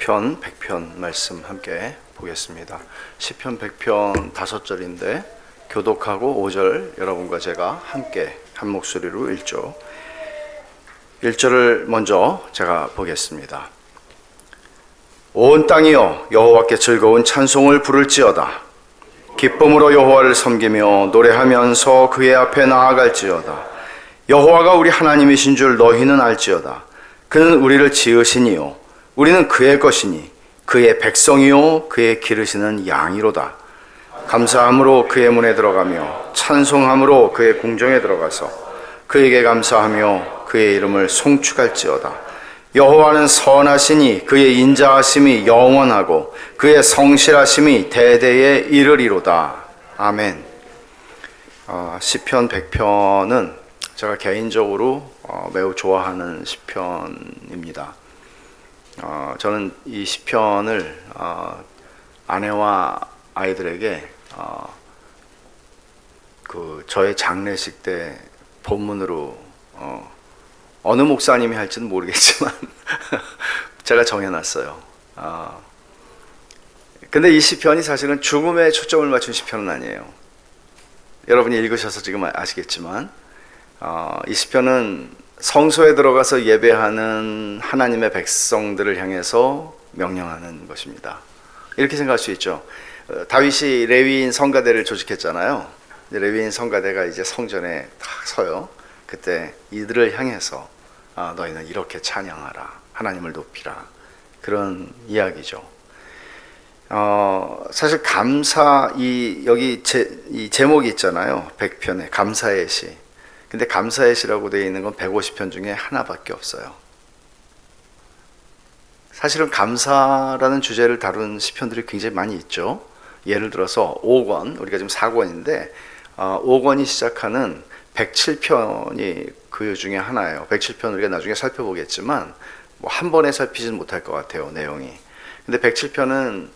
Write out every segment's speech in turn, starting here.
시편 100편 말씀 함께 보겠습니다. 시편 100편 5절인데 교독하고 5절 여러분과 제가 함께 한 목소리로 읽죠. 1절을 먼저 제가 보겠습니다. 온 땅이여 여호와께 즐거운 찬송을 부를지어다. 기쁨으로 여호와를 섬기며 노래하면서 그의 앞에 나아갈지어다. 여호와가 우리 하나님이신 줄 너희는 알지어다. 그는 우리를 지으시니요 우리는 그의 것이니 그의 백성이요 그의 기르시는 양이로다. 감사함으로 그의 문에 들어가며 찬송함으로 그의 궁정에 들어가서 그에게 감사하며 그의 이름을 송축할지어다. 여호와는 선하시니 그의 인자하심이 영원하고 그의 성실하심이 대대에 이르리로다. 아멘. 시편 100편은 제가 개인적으로 매우 좋아하는 시편입니다. 저는 이 시편을 아내와 아이들에게 저의 장례식 때 본문으로 어느 목사님이 할지는 모르겠지만 제가 정해놨어요. 근데 이 시편이 사실은 죽음에 초점을 맞춘 시편은 아니에요. 여러분이 읽으셔서 지금 아시겠지만 이 시편은 성소에 들어가서 예배하는 하나님의 백성들을 향해서 명령하는 것입니다. 이렇게 생각할 수 있죠. 다윗이 레위인 성가대를 조직했잖아요. 레위인 성가대가 이제 성전에 딱 서요. 그때 이들을 향해서 너희는 이렇게 찬양하라, 하나님을 높이라, 그런 이야기죠. 사실 감사, 여기 이 제목이 있잖아요. 100편에 감사의 시. 근데 감사의 시라고 되어 있는 건 150편 중에 하나밖에 없어요. 사실은 감사라는 주제를 다룬 시편들이 굉장히 많이 있죠. 예를 들어서 5권, 우리가 지금 4권인데 5권이 시작하는 107편이 그 중에 하나예요. 107편 우리가 나중에 살펴보겠지만 한 번에 살피지는 못할 것 같아요, 내용이. 근데 107편은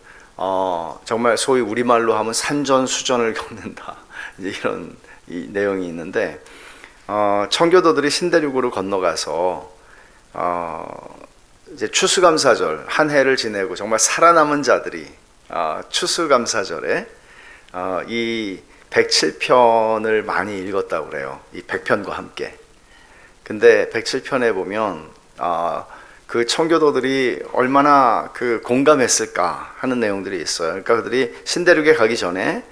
정말 소위 우리말로 하면 산전수전을 겪는다, 이제 이런 이 내용이 있는데, 청교도들이 신대륙으로 건너가서 이제 추수감사절 한 해를 지내고 정말 살아남은 자들이 추수감사절에 이 107편을 많이 읽었다고 그래요. 이 100편과 함께. 근데 107편에 보면 그 청교도들이 얼마나 그 공감했을까 하는 내용들이 있어요. 그러니까 그들이 신대륙에 가기 전에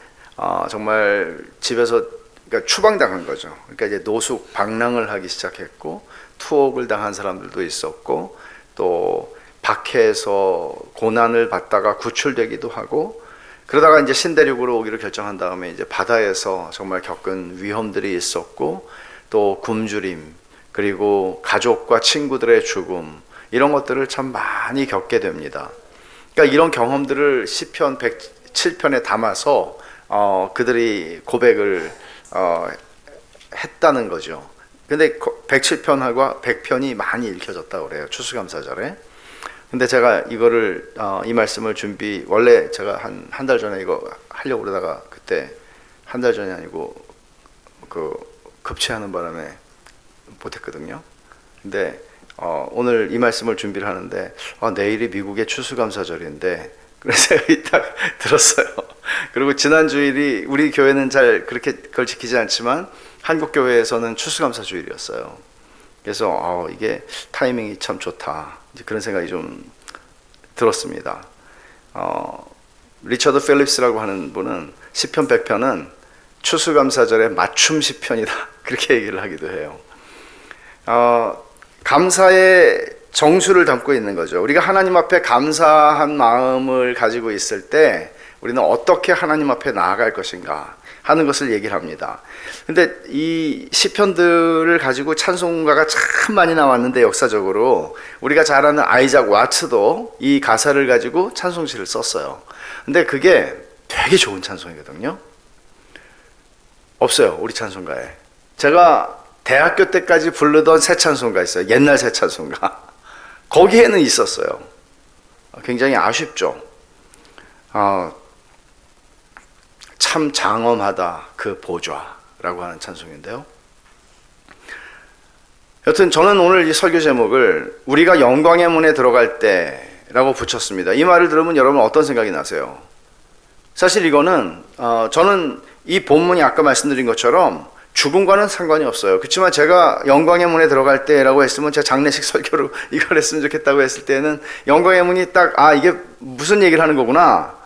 정말 집에서 그러니까 추방당한 거죠. 그러니까 이제 노숙, 방랑을 하기 시작했고, 투옥을 당한 사람들도 있었고, 또 박해에서 고난을 받다가 구출되기도 하고, 그러다가 이제 신대륙으로 오기로 결정한 다음에 이제 바다에서 정말 겪은 위험들이 있었고, 또 굶주림, 그리고 가족과 친구들의 죽음, 이런 것들을 참 많이 겪게 됩니다. 그러니까 이런 경험들을 시편 107편에 담아서 그들이 고백을 했다는 거죠. 근데 107편하고 100편이 많이 읽혀졌다고 그래요, 추수감사절에. 근데 제가 이거를 이 말씀을 원래 제가 한 달 전에 이거 하려고 그러다가 그때 한 달 전이 아니고 급체하는 바람에 못했거든요. 근데 오늘 이 말씀을 준비를 하는데 내일이 미국의 추수감사절인데, 그래서 제가 이따 들었어요. 그리고 지난 주일이 우리 교회는 잘 그렇게 그걸 지키지 않지만 한국 교회에서는 추수감사 주일이었어요. 그래서 이게 타이밍이 참 좋다, 이제 그런 생각이 좀 들었습니다. 리처드 필립스라고 하는 분은 시편 100편은 추수감사절의 맞춤 시편이다, 그렇게 얘기를 하기도 해요. 감사의 정수를 담고 있는 거죠. 우리가 하나님 앞에 감사한 마음을 가지고 있을 때 우리는 어떻게 하나님 앞에 나아갈 것인가 하는 것을 얘기를 합니다. 근데 이 시편들을 가지고 찬송가가 참 많이 나왔는데, 역사적으로 우리가 잘 아는 아이작 와츠도 이 가사를 가지고 찬송시를 썼어요. 근데 그게 되게 좋은 찬송이거든요. 없어요, 우리 찬송가에. 제가 대학교 때까지 부르던 새 찬송가 있어요. 옛날 새 찬송가. 거기에는 있었어요. 굉장히 아쉽죠. 참 장엄하다 그 보좌라고 하는 찬송인데요. 여튼 저는 오늘 이 설교 제목을 우리가 영광의 문에 들어갈 때 라고 붙였습니다. 이 말을 들으면 여러분 어떤 생각이 나세요? 사실 이거는 저는 이 본문이 아까 말씀드린 것처럼 죽음과는 상관이 없어요. 그렇지만 제가 영광의 문에 들어갈 때라고 했으면 제가 장례식 설교로 이걸 했으면 좋겠다고 했을 때는 영광의 문이 딱 이게 무슨 얘기를 하는 거구나.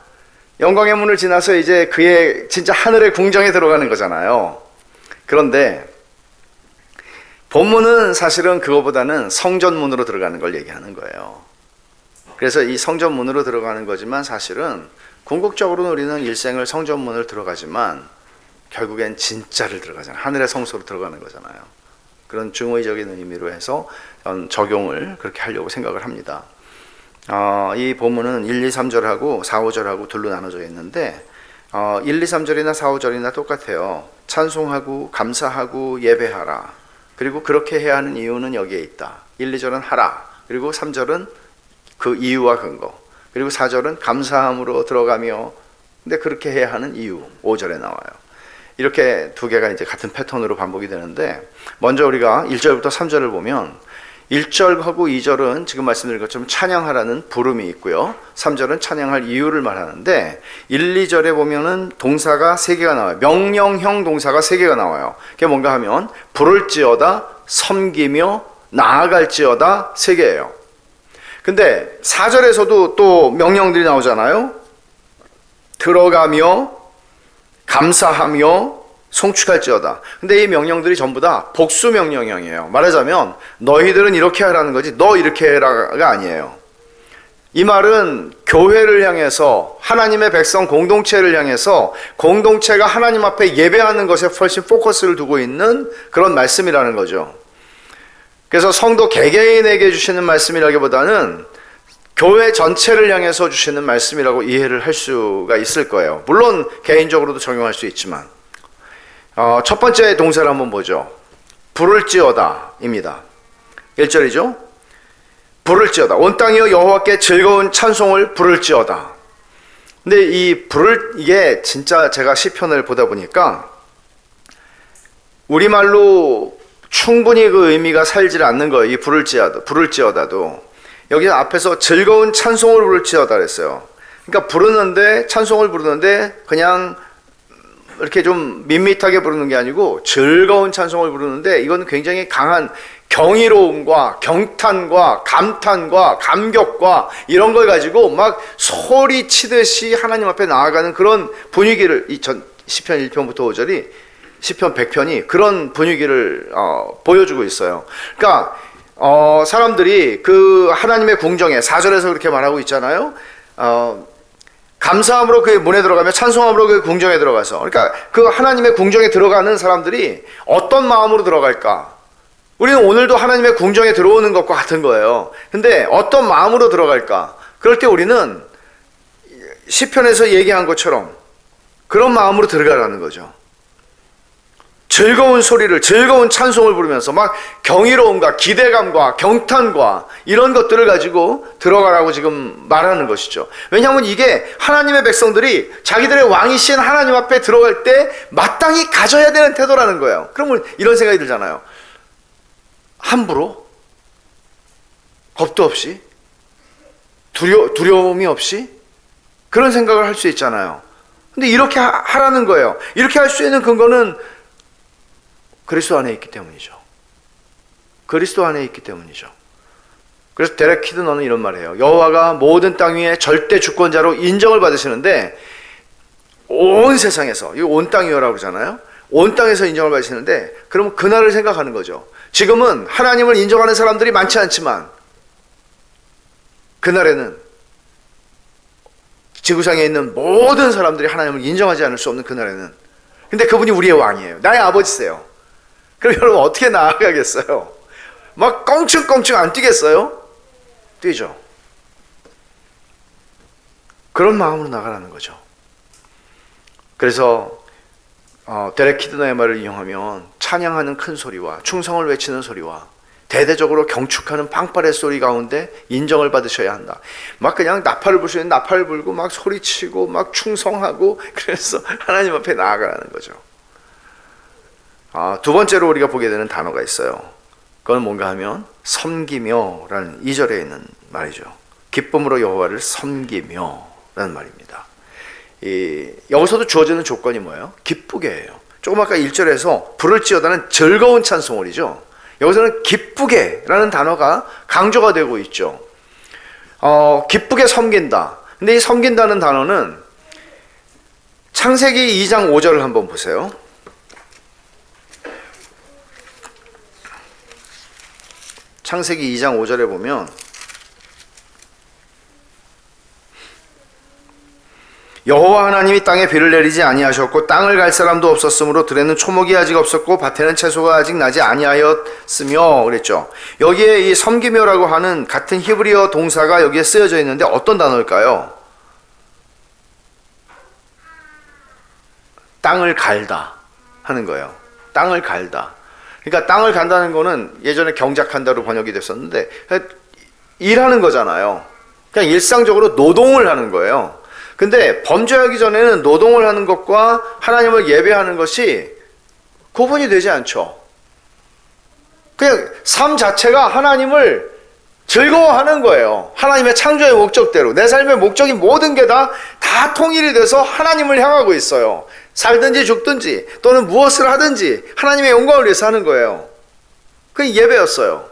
영광의 문을 지나서 이제 그의 진짜 하늘의 궁정에 들어가는 거잖아요. 그런데 본문은 사실은 그거보다는 성전문으로 들어가는 걸 얘기하는 거예요. 그래서 이 성전문으로 들어가는 거지만 사실은 궁극적으로는 우리는 일생을 성전문을 들어가지만 결국엔 진짜를 들어가잖아요. 하늘의 성소로 들어가는 거잖아요. 그런 중의적인 의미로 해서 적용을 그렇게 하려고 생각을 합니다. 이 본문은 1, 2, 3절하고 4, 5절하고 둘로 나눠져 있는데 1, 2, 3절이나 4, 5절이나 똑같아요. 찬송하고 감사하고 예배하라. 그리고 그렇게 해야 하는 이유는 여기에 있다. 1, 2절은 하라. 그리고 3절은 그 이유와 근거. 그리고 4절은 감사함으로 들어가며 근데 그렇게 해야 하는 이유 5절에 나와요. 이렇게 두 개가 이제 같은 패턴으로 반복이 되는데 먼저 우리가 1절부터 3절을 보면 1절하고 2절은 지금 말씀드린 것처럼 찬양하라는 부름이 있고요. 3절은 찬양할 이유를 말하는데 1, 2절에 보면은 동사가 3개가 나와요. 명령형 동사가 3개가 나와요. 그게 뭔가 하면 부를지어다, 섬기며, 나아갈지어다 3개예요. 근데 4절에서도 또 명령들이 나오잖아요. 들어가며, 감사하며, 송축할지어다. 근데 이 명령들이 전부 다 복수 명령형이에요. 말하자면 너희들은 이렇게 하라는 거지 너 이렇게 해라가 아니에요. 이 말은 교회를 향해서 하나님의 백성 공동체를 향해서 공동체가 하나님 앞에 예배하는 것에 훨씬 포커스를 두고 있는 그런 말씀이라는 거죠. 그래서 성도 개개인에게 주시는 말씀이라기보다는 교회 전체를 향해서 주시는 말씀이라고 이해를 할 수가 있을 거예요. 물론 개인적으로도 적용할 수 있지만 첫 번째 동사를 한번 보죠. 부를지어다 입니다. 1절이죠. 부를지어다. 온 땅이여 여호와께 즐거운 찬송을 부를지어다. 근데 이게 진짜 제가 시편을 보다 보니까 우리말로 충분히 그 의미가 살질 않는 거예요. 이 부를지어다도 여기 앞에서 즐거운 찬송을 부를지어다 그랬어요. 그러니까 부르는데 찬송을 부르는데 그냥 이렇게 좀 밋밋하게 부르는 게 아니고 즐거운 찬송을 부르는데 이건 굉장히 강한 경이로움과 경탄과 감탄과 감격과 이런 걸 가지고 막 소리치듯이 하나님 앞에 나아가는 그런 분위기를 시편 1편부터 5절이 시편 100편이 그런 분위기를 보여주고 있어요. 그러니까 사람들이 그 하나님의 궁정에 4절에서 그렇게 말하고 있잖아요. 감사함으로 그의 문에 들어가며 찬송함으로 그의 궁정에 들어가서 그러니까 그 하나님의 궁정에 들어가는 사람들이 어떤 마음으로 들어갈까? 우리는 오늘도 하나님의 궁정에 들어오는 것과 같은 거예요. 근데 어떤 마음으로 들어갈까? 그럴 때 우리는 시편에서 얘기한 것처럼 그런 마음으로 들어가라는 거죠. 즐거운 소리를, 즐거운 찬송을 부르면서 막 경이로움과 기대감과 경탄과 이런 것들을 가지고 들어가라고 지금 말하는 것이죠. 왜냐하면 이게 하나님의 백성들이 자기들의 왕이신 하나님 앞에 들어갈 때 마땅히 가져야 되는 태도라는 거예요. 그러면 이런 생각이 들잖아요. 함부로, 겁도 없이, 두려움이 없이 그런 생각을 할 수 있잖아요. 근데 이렇게 하라는 거예요. 이렇게 할 수 있는 근거는 그리스도 안에 있기 때문이죠. 그리스도 안에 있기 때문이죠. 그래서 데렉 키드너는 이런 말을 해요. 여호와가 모든 땅 위에 절대 주권자로 인정을 받으시는데 온 세상에서, 이거 온 땅이요라고 그러잖아요. 온 땅에서 인정을 받으시는데 그러면 그날을 생각하는 거죠. 지금은 하나님을 인정하는 사람들이 많지 않지만 그날에는 지구상에 있는 모든 사람들이 하나님을 인정하지 않을 수 없는 그날에는 근데 그분이 우리의 왕이에요. 나의 아버지세요. 그럼 여러분 어떻게 나아가겠어요? 막 껑충껑충 안 뛰겠어요? 뛰죠. 그런 마음으로 나가라는 거죠. 그래서 데렉 키드너의 말을 이용하면 찬양하는 큰 소리와 충성을 외치는 소리와 대대적으로 경축하는 방파의 소리 가운데 인정을 받으셔야 한다. 막 그냥 나팔을 부시는 나팔을 불고 막 소리치고 막 충성하고 그래서 하나님 앞에 나아가라는 거죠. 두 번째로 우리가 보게 되는 단어가 있어요. 그건 뭔가 하면 섬기며라는 2절에 있는 말이죠. 기쁨으로 여호와를 섬기며 라는 말입니다. 여기서도 주어지는 조건이 뭐예요? 기쁘게 해요. 조금 아까 1절에서 부를 지어다는 즐거운 찬송을이죠. 여기서는 기쁘게 라는 단어가 강조가 되고 있죠. 기쁘게 섬긴다. 근데 이 섬긴다는 단어는 창세기 2장 5절을 한번 보세요. 창세기 2장 5절에 보면 여호와 하나님이 땅에 비를 내리지 아니하셨고 땅을 갈 사람도 없었으므로 들에는 초목이 아직 없었고 밭에는 채소가 아직 나지 아니하였으며 그랬죠. 여기에 이 섬기며라고 하는 같은 히브리어 동사가 여기에 쓰여져 있는데 어떤 단어일까요? 땅을 갈다 하는 거예요. 땅을 갈다. 그러니까 땅을 간다는 거는 예전에 경작한다로 번역이 됐었는데 일하는 거잖아요. 그냥 일상적으로 노동을 하는 거예요. 근데 범죄하기 전에는 노동을 하는 것과 하나님을 예배하는 것이 구분이 되지 않죠. 그냥 삶 자체가 하나님을 즐거워하는 거예요. 하나님의 창조의 목적대로. 내 삶의 목적인 모든 게 다 통일이 돼서 하나님을 향하고 있어요. 살든지 죽든지 또는 무엇을 하든지 하나님의 영광을 위해서 하는 거예요. 그게 예배였어요.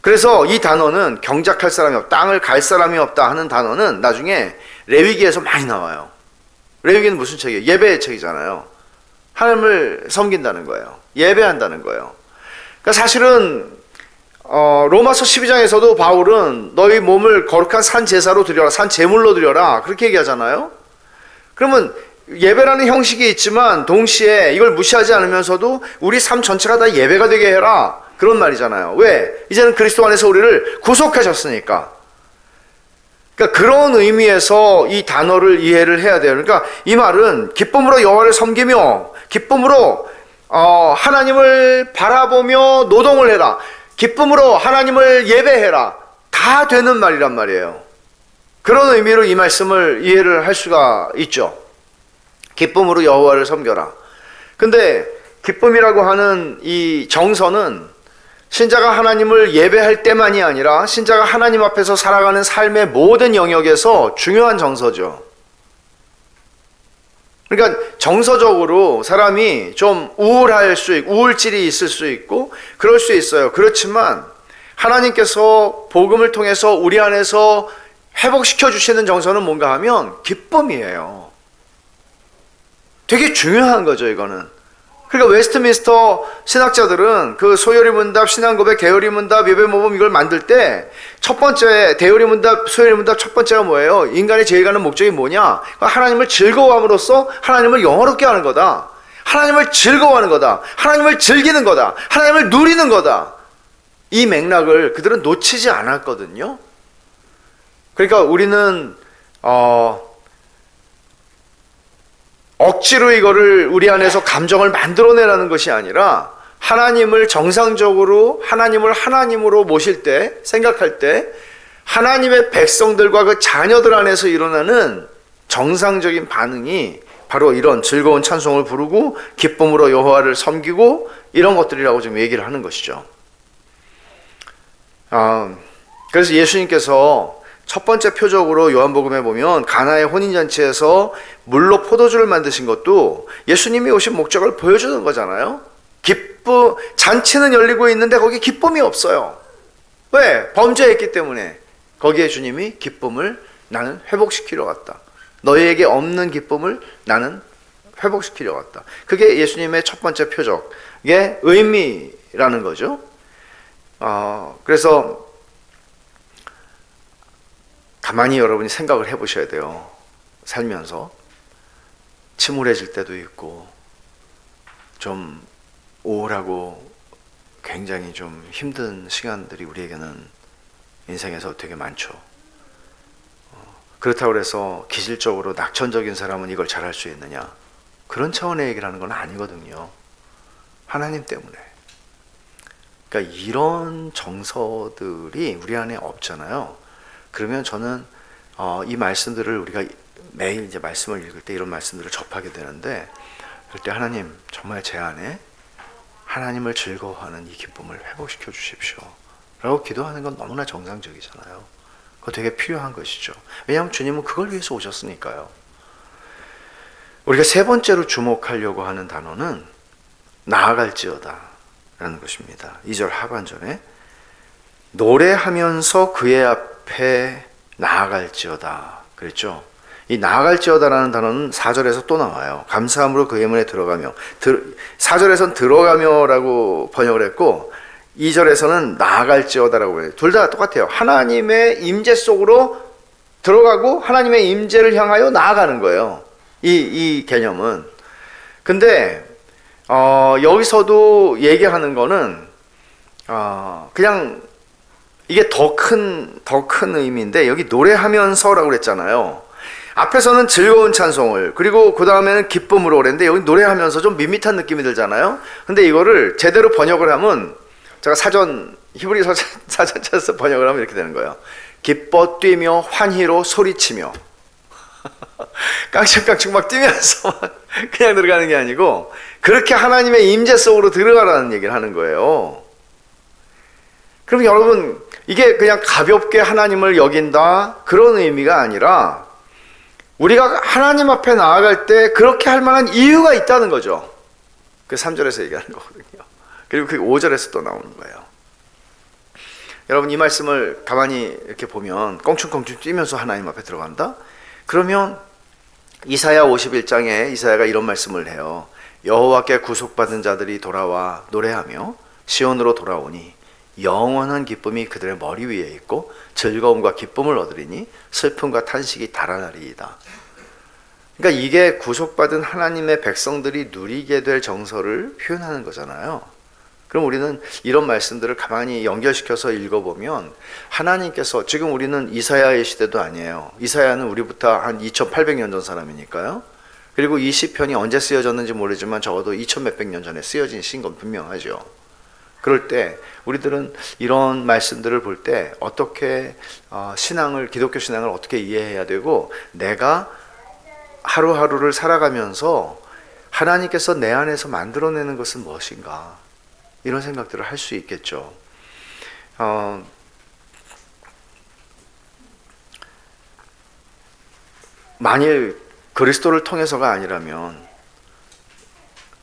그래서 이 단어는 경작할 사람이 없다, 땅을 갈 사람이 없다 하는 단어는 나중에 레위기에서 많이 나와요. 레위기는 무슨 책이에요? 예배의 책이잖아요. 하나님을 섬긴다는 거예요. 예배한다는 거예요. 그러니까 사실은 로마서 12장에서도 바울은 너희 몸을 거룩한 산 제사로 드려라, 산 제물로 드려라 그렇게 얘기하잖아요. 그러면 예배라는 형식이 있지만 동시에 이걸 무시하지 않으면서도 우리 삶 전체가 다 예배가 되게 해라 그런 말이잖아요. 왜? 이제는 그리스도 안에서 우리를 구속하셨으니까. 그러니까 그런 의미에서 이 단어를 이해를 해야 돼요. 그러니까 이 말은 기쁨으로 여호와를 섬기며 기쁨으로 하나님을 바라보며 노동을 해라. 기쁨으로 하나님을 예배해라. 다 되는 말이란 말이에요. 그런 의미로 이 말씀을 이해를 할 수가 있죠. 기쁨으로 여호와를 섬겨라. 근데 기쁨이라고 하는 이 정서는 신자가 하나님을 예배할 때만이 아니라 신자가 하나님 앞에서 살아가는 삶의 모든 영역에서 중요한 정서죠. 그러니까 정서적으로 사람이 좀 우울할 수 있고 우울질이 있을 수 있고 그럴 수 있어요. 그렇지만 하나님께서 복음을 통해서 우리 안에서 회복시켜 주시는 정서는 뭔가 하면 기쁨이에요. 되게 중요한 거죠, 이거는. 그러니까 웨스트민스터 신학자들은 그 소요리 문답, 신앙고백, 대요리 문답, 예배 모범 이걸 만들 때 첫 번째 대요리 문답, 소요리 문답 첫 번째가 뭐예요? 인간이 제일 가는 목적이 뭐냐? 하나님을 즐거워함으로써 하나님을 영화롭게 하는 거다. 하나님을 즐거워하는 거다. 하나님을 즐기는 거다. 하나님을 누리는 거다. 이 맥락을 그들은 놓치지 않았거든요. 그러니까 우리는 억지로 이거를 우리 안에서 감정을 만들어내라는 것이 아니라 하나님을 정상적으로 하나님을 하나님으로 모실 때 생각할 때 하나님의 백성들과 그 자녀들 안에서 일어나는 정상적인 반응이 바로 이런 즐거운 찬송을 부르고 기쁨으로 여호와를 섬기고 이런 것들이라고 좀 얘기를 하는 것이죠. 그래서 예수님께서 첫 번째 표적으로 요한복음에 보면 가나의 혼인잔치에서 물로 포도주를 만드신 것도 예수님이 오신 목적을 보여주는 거잖아요. 잔치는 열리고 있는데 거기 기쁨이 없어요. 왜? 범죄했기 때문에. 거기에 주님이 기쁨을 나는 회복시키려 왔다. 너희에게 없는 기쁨을 나는 회복시키려 왔다. 그게 예수님의 첫 번째 표적의 의미라는 거죠. 그래서 가만히 여러분이 생각을 해보셔야 돼요. 살면서 침울해질 때도 있고 좀 우울하고 굉장히 좀 힘든 시간들이 우리에게는 인생에서 되게 많죠. 그렇다고 해서 기질적으로 낙천적인 사람은 이걸 잘할 수 있느냐? 그런 차원의 얘기를 하는 건 아니거든요. 하나님 때문에. 그러니까 이런 정서들이 우리 안에 없잖아요. 그러면 저는 이 말씀들을 우리가 매일 이제 말씀을 읽을 때 이런 말씀들을 접하게 되는데 그럴 때 하나님 정말 제 안에 하나님을 즐거워하는 이 기쁨을 회복시켜 주십시오 라고 기도하는 건 너무나 정상적이잖아요. 그거 되게 필요한 것이죠. 왜냐하면 주님은 그걸 위해서 오셨으니까요. 우리가 세 번째로 주목하려고 하는 단어는 나아갈지어다 라는 것입니다. 2절 하반절에 노래하면서 그의 앞에 나아갈지어다 그랬죠. 이 나아갈지어다라는 단어는 4절에서 또 나와요. 감사함으로 그의 문에 들어가며, 4절에서는 들어가며라고 번역을 했고 2절에서는 나아갈지어다라고 해요. 둘 다 똑같아요. 하나님의 임재 속으로 들어가고 하나님의 임재를 향하여 나아가는 거예요. 이 개념은. 근데 여기서도 얘기하는 거는 그냥 이게 더 큰 의미인데, 여기 노래하면서라고 그랬잖아요. 앞에서는 즐거운 찬송을, 그리고 그 다음에는 기쁨으로 그랬는데 여기 노래하면서 좀 밋밋한 느낌이 들잖아요. 근데 이거를 제대로 번역을 하면, 제가 히브리서 사전 찾아서 번역을 하면 이렇게 되는 거예요. 기뻐 뛰며 환희로 소리치며. 깡충깡충 막 뛰면서 그냥 들어가는 게 아니고 그렇게 하나님의 임재 속으로 들어가라는 얘기를 하는 거예요. 그럼 여러분, 이게 그냥 가볍게 하나님을 여긴다 그런 의미가 아니라 우리가 하나님 앞에 나아갈 때 그렇게 할 만한 이유가 있다는 거죠. 그 3절에서 얘기하는 거거든요. 그리고 그 5절에서 또 나오는 거예요. 여러분, 이 말씀을 가만히 이렇게 보면 껑충껑충 뛰면서 하나님 앞에 들어간다? 그러면 이사야 51장에 이사야가 이런 말씀을 해요. 여호와께 구속받은 자들이 돌아와 노래하며 시온으로 돌아오니 영원한 기쁨이 그들의 머리 위에 있고 즐거움과 기쁨을 얻으리니 슬픔과 탄식이 달아나리이다. 그러니까 이게 구속받은 하나님의 백성들이 누리게 될 정서를 표현하는 거잖아요. 그럼 우리는 이런 말씀들을 가만히 연결시켜서 읽어보면 하나님께서, 지금 우리는 이사야의 시대도 아니에요. 이사야는 우리부터 한 2800년 전 사람이니까요. 그리고 이 시편이 언제 쓰여졌는지 모르지만 적어도 2000몇백 년 전에 쓰여진 시인 건 분명하죠. 그럴 때 우리들은 이런 말씀들을 볼 때 어떻게 기독교 신앙을 어떻게 이해해야 되고, 내가 하루하루를 살아가면서 하나님께서 내 안에서 만들어내는 것은 무엇인가, 이런 생각들을 할 수 있겠죠. 만일 그리스도를 통해서가 아니라면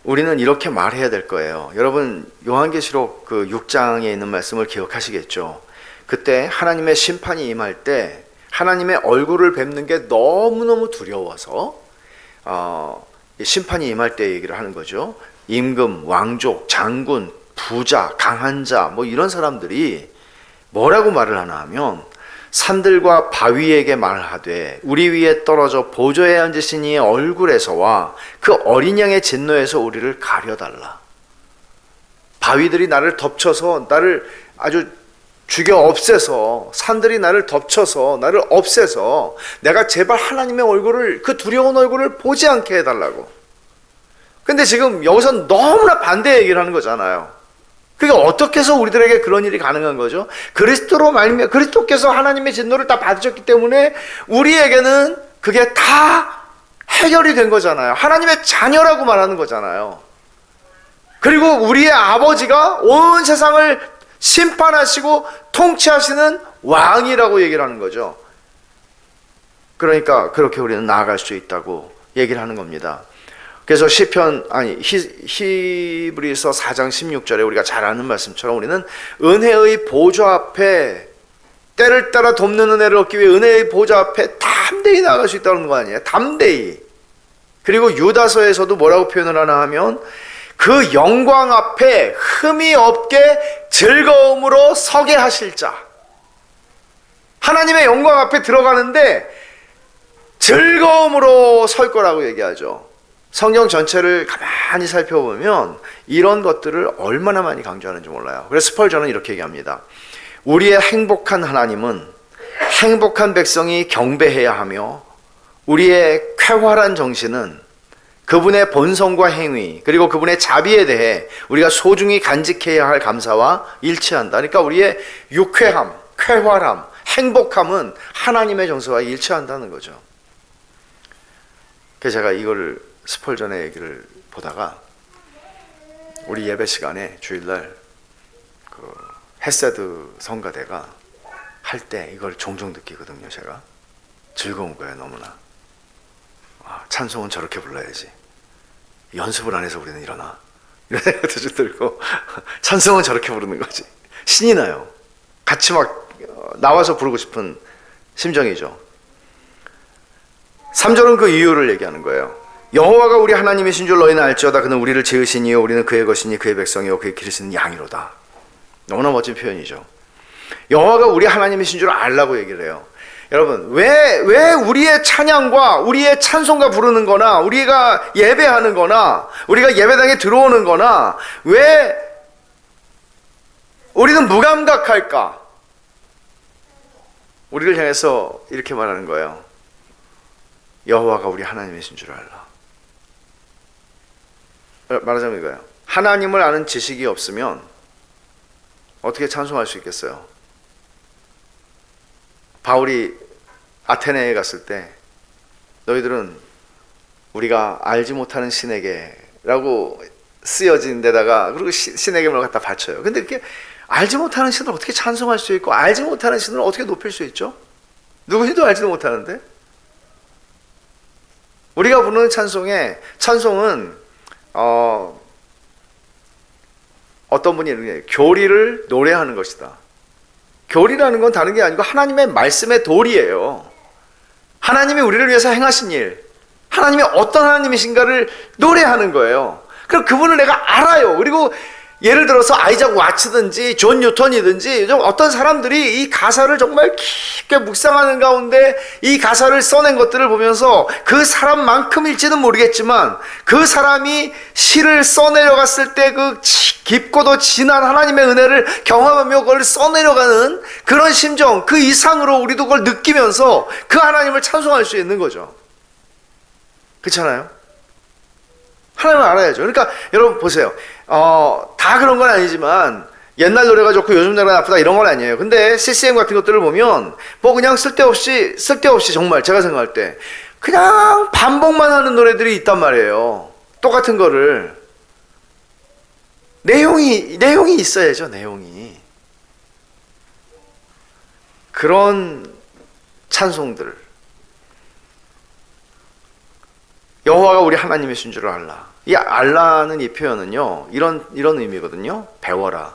우리는 이렇게 말해야 될 거예요. 여러분, 요한계시록 그 6장에 있는 말씀을 기억하시겠죠. 그때 하나님의 심판이 임할 때 하나님의 얼굴을 뵙는 게 너무너무 두려워서 심판이 임할 때 얘기를 하는 거죠. 임금, 왕족, 장군, 부자, 강한 자, 뭐 이런 사람들이 뭐라고 말을 하나 하면, 산들과 바위에게 말하되 우리 위에 떨어져 보좌에 앉으신 이의 얼굴에서와 그 어린 양의 진노에서 우리를 가려달라. 바위들이 나를 덮쳐서 나를 아주 죽여 없애서, 산들이 나를 덮쳐서 나를 없애서 내가 제발 하나님의 얼굴을, 그 두려운 얼굴을 보지 않게 해달라고. 근데 지금 여기서 너무나 반대 얘기를 하는 거잖아요. 그게 어떻게 해서 우리들에게 그런 일이 가능한 거죠? 그리스도로 말미암아, 그리스도께서 하나님의 진노를 다 받으셨기 때문에 우리에게는 그게 다 해결이 된 거잖아요. 하나님의 자녀라고 말하는 거잖아요. 그리고 우리의 아버지가 온 세상을 심판하시고 통치하시는 왕이라고 얘기를 하는 거죠. 그러니까 그렇게 우리는 나아갈 수 있다고 얘기를 하는 겁니다. 그래서 히브리서 4장 16절에 우리가 잘 아는 말씀처럼 우리는 은혜의 보좌 앞에, 때를 따라 돕는 은혜를 얻기 위해 은혜의 보좌 앞에 담대히 나아갈 수 있다는 거 아니에요? 담대히. 그리고 유다서에서도 뭐라고 표현을 하나 하면, 그 영광 앞에 흠이 없게 즐거움으로 서게 하실 자. 하나님의 영광 앞에 들어가는데 즐거움으로 설 거라고 얘기하죠. 성경 전체를 가만히 살펴보면 이런 것들을 얼마나 많이 강조하는지 몰라요. 그래서 스펄전은 이렇게 얘기합니다. 우리의 행복한 하나님은 행복한 백성이 경배해야 하며, 우리의 쾌활한 정신은 그분의 본성과 행위, 그리고 그분의 자비에 대해 우리가 소중히 간직해야 할 감사와 일치한다. 그러니까 우리의 유쾌함, 쾌활함, 행복함은 하나님의 정서와 일치한다는 거죠. 그래서 제가 이거를 스펄전의 얘기를 보다가 우리 예배 시간에 주일날 그 헤세드 성가대가 할 때 이걸 종종 느끼거든요. 제가 즐거운 거예요. 너무나. 찬송은 저렇게 불러야지. 연습을 안 해서 우리는 이러나 이런 생각도 좀 들고 찬송은 저렇게 부르는 거지. 신이 나요. 같이 막 나와서 부르고 싶은 심정이죠. 3절은 그 이유를 얘기하는 거예요. 여호와가 우리 하나님이신 줄 너희는 알지어다. 그는 우리를 지으시니요 우리는 그의 것이니 그의 백성이요 그의 기르시는 양이로다. 너무나 멋진 표현이죠. 여호와가 우리 하나님이신 줄 알라고 얘기를 해요. 여러분, 왜 우리의 찬양과 우리의 찬송가 부르는 거나 우리가 예배하는 거나 우리가 예배당에 들어오는 거나 왜 우리는 무감각할까? 우리를 향해서 이렇게 말하는 거예요. 여호와가 우리 하나님이신 줄 알라. 말하자면 이거예요. 하나님을 아는 지식이 없으면 어떻게 찬송할 수 있겠어요? 바울이 아테네에 갔을 때 너희들은 우리가 알지 못하는 신에게라고 쓰여진 데다가 그리고 신에게를 갖다 바쳐요. 근데 이렇게 알지 못하는 신을 어떻게 찬송할 수 있고 알지 못하는 신을 어떻게 높일 수 있죠? 누구지도 알지도 못하는데. 우리가 부르는 찬송은 어떤 분이 이렇게 얘기해요. 교리를 노래하는 것이다. 교리라는 건 다른 게 아니고 하나님의 말씀의 도리예요. 하나님이 우리를 위해서 행하신 일, 하나님이 어떤 하나님이신가를 노래하는 거예요. 그럼 그분을 내가 알아요. 그리고 예를 들어서 아이작 와츠든지 존 뉴턴이든지 어떤 사람들이 이 가사를 정말 깊게 묵상하는 가운데 이 가사를 써낸 것들을 보면서 그 사람만큼일지는 모르겠지만 그 사람이 시를 써내려갔을 때 그 깊고도 진한 하나님의 은혜를 경험하며 그걸 써내려가는 그런 심정, 그 이상으로 우리도 그걸 느끼면서 그 하나님을 찬송할 수 있는 거죠. 그렇잖아요? 하나님을 알아야죠. 그러니까 여러분 보세요. 다 그런 건 아니지만 옛날 노래가 좋고 요즘 노래가 나쁘다 이런 건 아니에요. 근데 CCM 같은 것들을 보면 뭐 그냥 쓸데없이 정말 제가 생각할 때 그냥 반복만 하는 노래들이 있단 말이에요. 똑같은 거를. 내용이 있어야죠. 내용이. 그런 찬송들. 여호와가 우리 하나님이신 줄 알라. 이 알라는 이 표현은요, 이런 의미거든요. 배워라,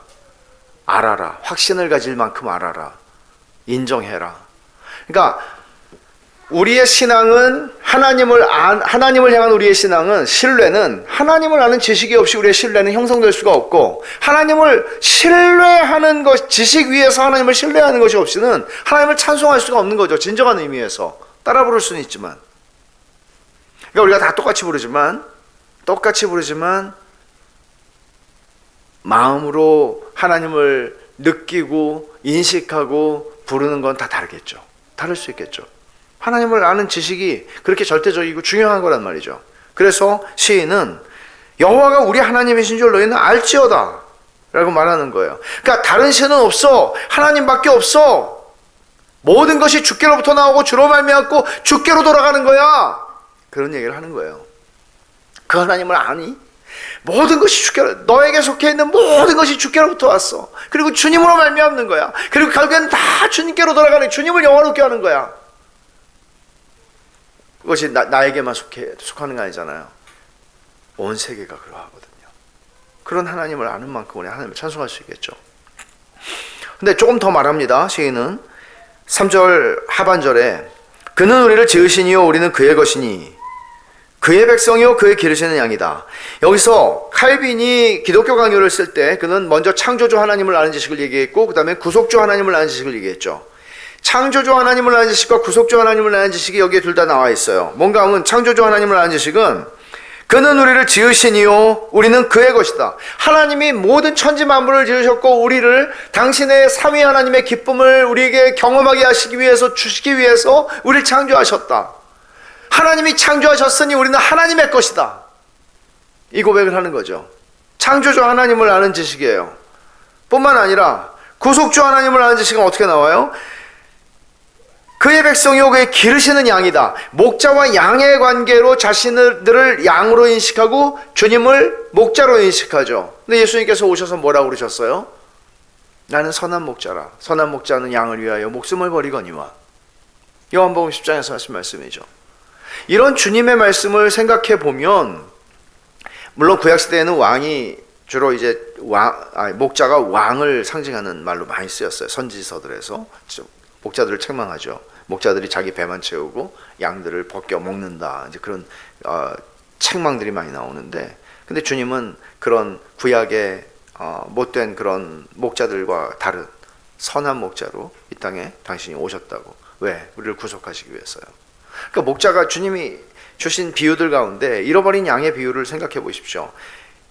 알아라, 확신을 가질 만큼 알아라, 인정해라. 그러니까 우리의 신앙은 하나님을 향한 우리의 신앙은 신뢰는 하나님을 아는 지식이 없이 우리의 신뢰는 형성될 수가 없고 하나님을 신뢰하는 것, 지식 위에서 하나님을 신뢰하는 것이 없이는 하나님을 찬송할 수가 없는 거죠. 진정한 의미에서 따라 부를 수는 있지만. 그러니까 우리가 다 똑같이 부르지만 마음으로 하나님을 느끼고 인식하고 부르는 건 다 다르겠죠. 다를 수 있겠죠. 하나님을 아는 지식이 그렇게 절대적이고 중요한 거란 말이죠. 그래서 시인은 여호와가 우리 하나님이신 줄 너희는 알지어다 라고 말하는 거예요. 그러니까 다른 신은 없어. 하나님밖에 없어. 모든 것이 주께로부터 나오고 주로 말미암고 주께로 돌아가는 거야. 그런 얘기를 하는 거예요. 그 하나님을 아니? 모든 것이 너에게 속해 있는 모든 것이 주께로부터 왔어. 그리고 주님으로 말미암는 거야. 그리고 결국엔 다 주님께로 돌아가는, 주님을 영원롭게 하는 거야. 그것이 나에게만 속하는 게 아니잖아요. 온 세계가 그러하거든요. 그런 하나님을 아는 만큼 우리 하나님을 찬송할 수 있겠죠. 근데 조금 더 말합니다. 시인은 3절 하반절에 그는 우리를 지으시니요 우리는 그의 것이니 그의 백성이요 그의 기르시는 양이다. 여기서 칼빈이 기독교 강요를 쓸 때 그는 먼저 창조주 하나님을 아는 지식을 얘기했고 그 다음에 구속주 하나님을 아는 지식을 얘기했죠. 창조주 하나님을 아는 지식과 구속주 하나님을 아는 지식이 여기에 둘 다 나와 있어요. 뭔가 하면 창조주 하나님을 아는 지식은 그는 우리를 지으시니요 우리는 그의 것이다. 하나님이 모든 천지 만물을 지으셨고 우리를 당신의 삼위 하나님의 기쁨을 우리에게 경험하게 하시기 위해서 주시기 위해서 우리를 창조하셨다. 하나님이 창조하셨으니 우리는 하나님의 것이다. 이 고백을 하는 거죠. 창조주 하나님을 아는 지식이에요. 뿐만 아니라 구속주 하나님을 아는 지식은 어떻게 나와요? 그의 백성이요 그의 기르시는 양이다. 목자와 양의 관계로 자신들을 양으로 인식하고 주님을 목자로 인식하죠. 근데 예수님께서 오셔서 뭐라고 그러셨어요? 나는 선한 목자라. 선한 목자는 양을 위하여 목숨을 버리거니와. 요한복음 10장에서 하신 말씀이죠. 이런 주님의 말씀을 생각해 보면, 물론 구약시대에는 왕이 주로 이제 목자가 왕을 상징하는 말로 많이 쓰였어요. 선지서들에서 목자들을 책망하죠. 목자들이 자기 배만 채우고 양들을 벗겨 먹는다. 이제 그런 책망들이 많이 나오는데, 근데 주님은 그런 구약의 못된 그런 목자들과 다른 선한 목자로 이 땅에 당신이 오셨다고. 왜? 우리를 구속하시기 위해서요. 그러니까 목자가 주님이 주신 비유들 가운데 잃어버린 양의 비유를 생각해 보십시오.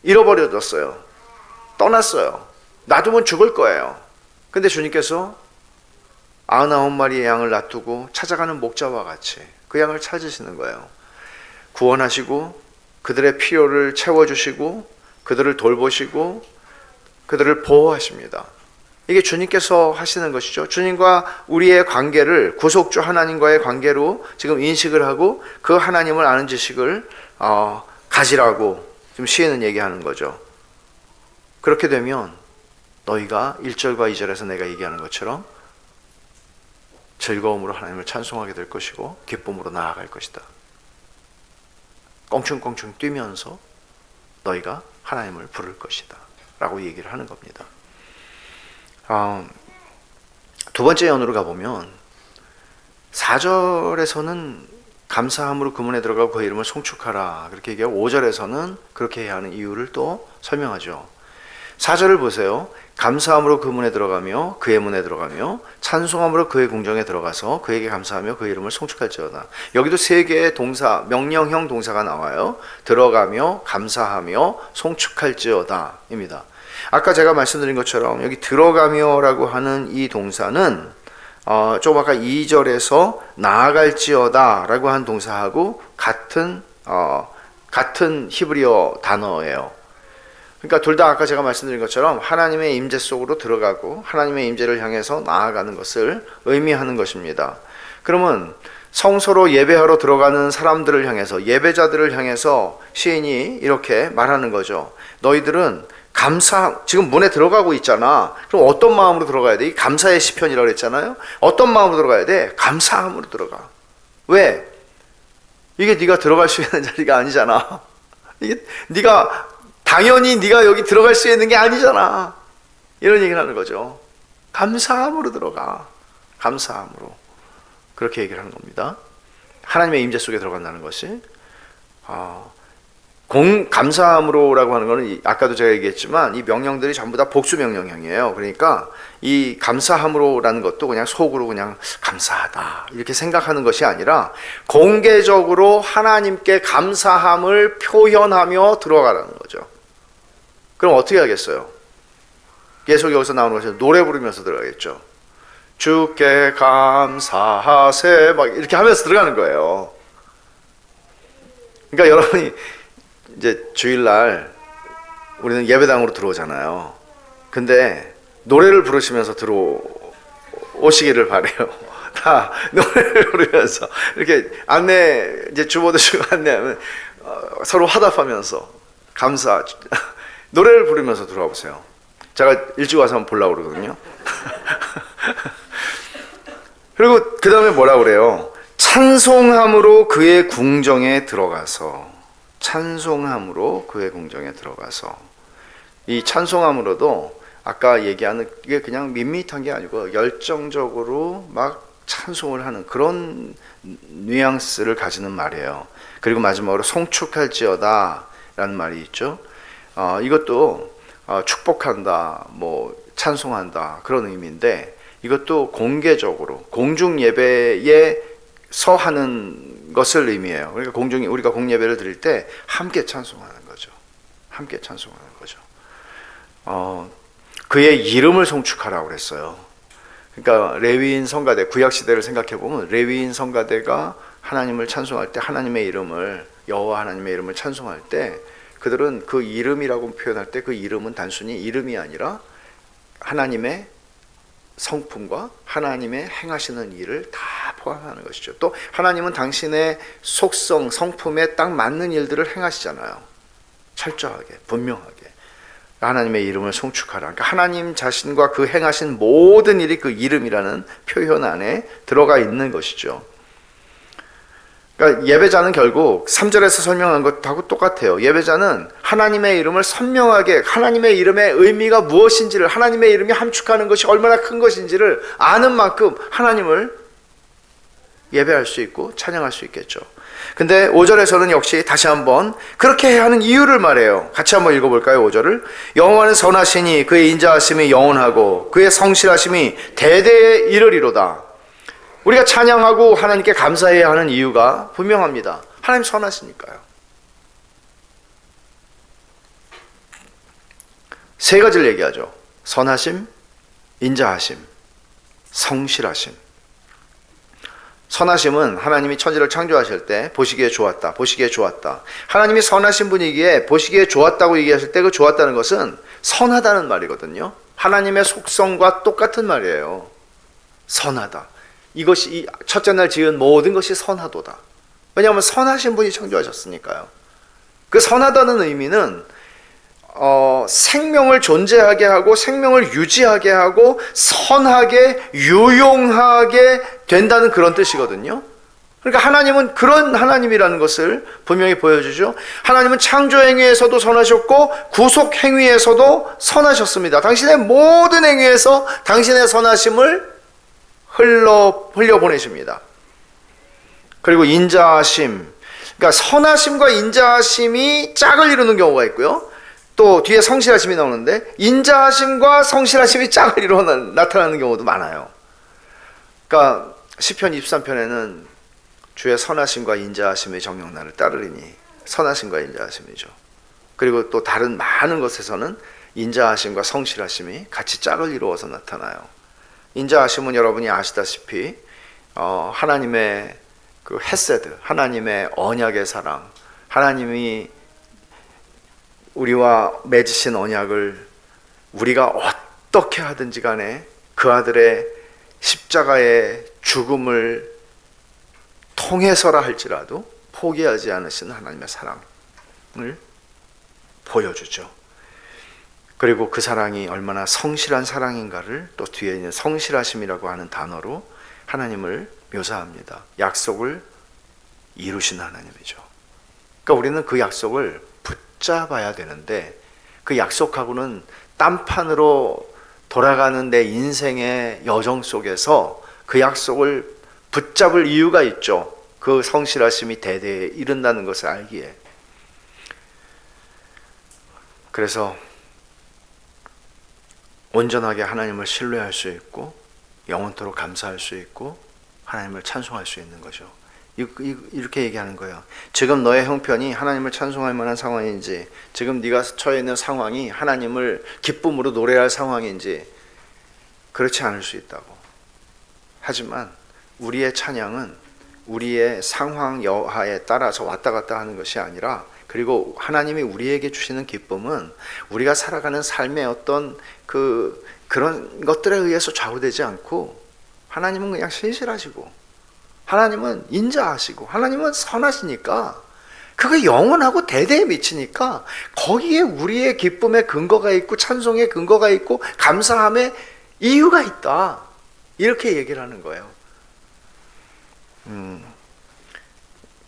잃어버려졌어요. 떠났어요. 놔두면 죽을 거예요. 근데 주님께서 99마리의 양을 놔두고 찾아가는 목자와 같이 그 양을 찾으시는 거예요. 구원하시고 그들의 필요를 채워주시고 그들을 돌보시고 그들을 보호하십니다. 이게 주님께서 하시는 것이죠. 주님과 우리의 관계를 구속주 하나님과의 관계로 지금 인식을 하고 그 하나님을 아는 지식을 가지라고 지금 시인은 얘기하는 거죠. 그렇게 되면 너희가 1절과 2절에서 내가 얘기하는 것처럼 즐거움으로 하나님을 찬송하게 될 것이고 기쁨으로 나아갈 것이다. 껑충껑충 뛰면서 너희가 하나님을 부를 것이다 라고 얘기를 하는 겁니다. 두 번째 연으로 가보면 4절에서는 감사함으로 그 문에 들어가고 그 이름을 송축하라 그렇게 얘기하고 5절에서는 그렇게 해야 하는 이유를 또 설명하죠. 4절을 보세요. 감사함으로 그 문에 들어가며 그의 문에 들어가며 찬송함으로 그의 궁정에 들어가서 그에게 감사하며 그 이름을 송축할지어다. 여기도 세 개의 동사, 명령형 동사가 나와요. 들어가며 감사하며 송축할지어다 입니다. 아까 제가 말씀드린 것처럼 여기 들어가며라고 하는 이 동사는 조금 아까 2절에서 나아갈지어다 라고 한 동사하고 같은 히브리어 단어예요. 그러니까 둘 다 아까 제가 말씀드린 것처럼 하나님의 임재 속으로 들어가고 하나님의 임재를 향해서 나아가는 것을 의미하는 것입니다. 그러면 성소로 예배하러 들어가는 사람들을 향해서, 예배자들을 향해서 시인이 이렇게 말하는 거죠. 너희들은 지금 문에 들어가고 있잖아. 그럼 어떤 마음으로 들어가야 돼? 이 감사의 시편이라고 그랬잖아요. 어떤 마음으로 들어가야 돼? 감사함으로 들어가. 왜? 이게 네가 들어갈 수 있는 자리가 아니잖아. 이게 당연히 네가 여기 들어갈 수 있는 게 아니잖아. 이런 얘기를 하는 거죠. 감사함으로 들어가. 감사함으로. 그렇게 얘기를 하는 겁니다. 하나님의 임재 속에 들어간다는 것이 감사함으로라고 하는 것은 아까도 제가 얘기했지만 이 명령들이 전부 다 복수 명령형이에요. 그러니까 이 감사함으로라는 것도 그냥 속으로 그냥 감사하다 이렇게 생각하는 것이 아니라 공개적으로 하나님께 감사함을 표현하며 들어가라는 거죠. 그럼 어떻게 하겠어요? 계속 여기서 나오는 것이 노래 부르면서 들어가겠죠. 주께 감사하세 막 이렇게 하면서 들어가는 거예요. 그러니까 여러분이 이제 주일날 우리는 예배당으로 들어오잖아요. 근데 노래를 부르시면서 들어오시기를 바래요. 다 노래를 부르면서 이렇게 이제 주보도 주고 안내하면 서로 화답하면서 노래를 부르면서 들어와 보세요. 제가 일찍 와서 한번 보려고 그러거든요. 그리고 그 다음에 뭐라고 그래요? 찬송함으로 그의 궁정에 들어가서. 찬송함으로 그의 궁정에 들어가서. 이 찬송함으로도 아까 얘기하는 게 그냥 밋밋한 게 아니고 열정적으로 막 찬송을 하는 그런 뉘앙스를 가지는 말이에요. 그리고 마지막으로 송축할지어다 라는 말이 있죠. 이것도 축복한다, 찬송한다 그런 의미인데 이것도 공개적으로 공중 예배에서 하는 것을 의미해요. 그러니까 우리가 공예배를 드릴 때 함께 찬송하는 거죠. 함께 찬송하는 거죠. 그의 이름을 송축하라고 그랬어요. 그러니까 레위인 성가대, 구약 시대를 생각해 보면 레위인 성가대가 하나님을 찬송할 때 하나님의 이름을 여호와 하나님의 이름을 찬송할 때 그들은 그 이름이라고 표현할 때 그 이름은 단순히 이름이 아니라 하나님의 성품과 하나님의 행하시는 일을 다 포함하는 것이죠. 또 하나님은 당신의 속성, 성품에 딱 맞는 일들을 행하시잖아요. 철저하게, 분명하게. 하나님의 이름을 송축하라. 그러니까 하나님 자신과 그 행하신 모든 일이 그 이름이라는 표현 안에 들어가 있는 것이죠. 그러니까 예배자는 결국 3절에서 설명한 것하고 똑같아요. 예배자는 하나님의 이름을 선명하게, 하나님의 이름의 의미가 무엇인지를, 하나님의 이름이 함축하는 것이 얼마나 큰 것인지를 아는 만큼 하나님을 예배할 수 있고 찬양할 수 있겠죠. 근데 5절에서는 역시 다시 한번 그렇게 해야 하는 이유를 말해요. 같이 한번 읽어볼까요? 5절을. 여호와는 선하시니 그의 인자하심이 영원하고 그의 성실하심이 대대에 이르리로다. 우리가 찬양하고 하나님께 감사해야 하는 이유가 분명합니다. 하나님 선하시니까요. 세 가지를 얘기하죠. 선하심, 인자하심, 성실하심. 선하심은 하나님이 천지를 창조하실 때 보시기에 좋았다, 보시기에 좋았다. 하나님이 선하신 분이기에 보시기에 좋았다고 얘기하실 때 그 좋았다는 것은 선하다는 말이거든요. 하나님의 속성과 똑같은 말이에요. 선하다. 이것이 이 첫째 날 지은 모든 것이 선하도다. 왜냐하면 선하신 분이 창조하셨으니까요. 그 선하다는 의미는 생명을 존재하게 하고 생명을 유지하게 하고 선하게 유용하게 된다는 그런 뜻이거든요. 그러니까 하나님은 그런 하나님이라는 것을 분명히 보여주죠. 하나님은 창조 행위에서도 선하셨고 구속 행위에서도 선하셨습니다. 당신의 모든 행위에서 당신의 선하심을 흘려보내십니다. 그리고 인자하심, 그러니까 선하심과 인자하심이 짝을 이루는 경우가 있고요. 또 뒤에 성실하심이 나오는데 인자하심과 성실하심이 짝을 이루어 나타나는 경우도 많아요. 그러니까 시편 23편에는 주의 선하심과 인자하심의 정령 나를 따르리니, 선하심과 인자하심이죠. 그리고 또 다른 많은 것에서는 인자하심과 성실하심이 같이 짝을 이루어서 나타나요. 인자하심은 여러분이 아시다시피 하나님의 그 헤세드, 하나님의 언약의 사랑, 하나님이 우리와 맺으신 언약을 우리가 어떻게 하든지 간에 그 아들의 십자가의 죽음을 통해서라 할지라도 포기하지 않으신 하나님의 사랑을 보여주죠. 그리고 그 사랑이 얼마나 성실한 사랑인가를 또 뒤에 있는 성실하심이라고 하는 단어로 하나님을 묘사합니다. 약속을 이루신 하나님이죠. 그러니까 우리는 그 약속을 붙잡아야 되는데 그 약속하고는 딴판으로 돌아가는 내 인생의 여정 속에서 그 약속을 붙잡을 이유가 있죠. 그 성실하심이 대대에 이른다는 것을 알기에. 그래서 온전하게 하나님을 신뢰할 수 있고 영원토록 감사할 수 있고 하나님을 찬송할 수 있는 거죠. 이렇게 얘기하는 거예요. 지금 너의 형편이 하나님을 찬송할 만한 상황인지, 지금 네가 처해 있는 상황이 하나님을 기쁨으로 노래할 상황인지 그렇지 않을 수 있다고. 하지만 우리의 찬양은 우리의 상황 여하에 따라서 왔다 갔다 하는 것이 아니라, 그리고 하나님이 우리에게 주시는 기쁨은 우리가 살아가는 삶의 어떤 그런 것들에 의해서 좌우되지 않고, 하나님은 그냥 신실하시고 하나님은 인자하시고 하나님은 선하시니까 그게 영원하고 대대에 미치니까 거기에 우리의 기쁨의 근거가 있고 찬송의 근거가 있고 감사함의 이유가 있다, 이렇게 얘기를 하는 거예요.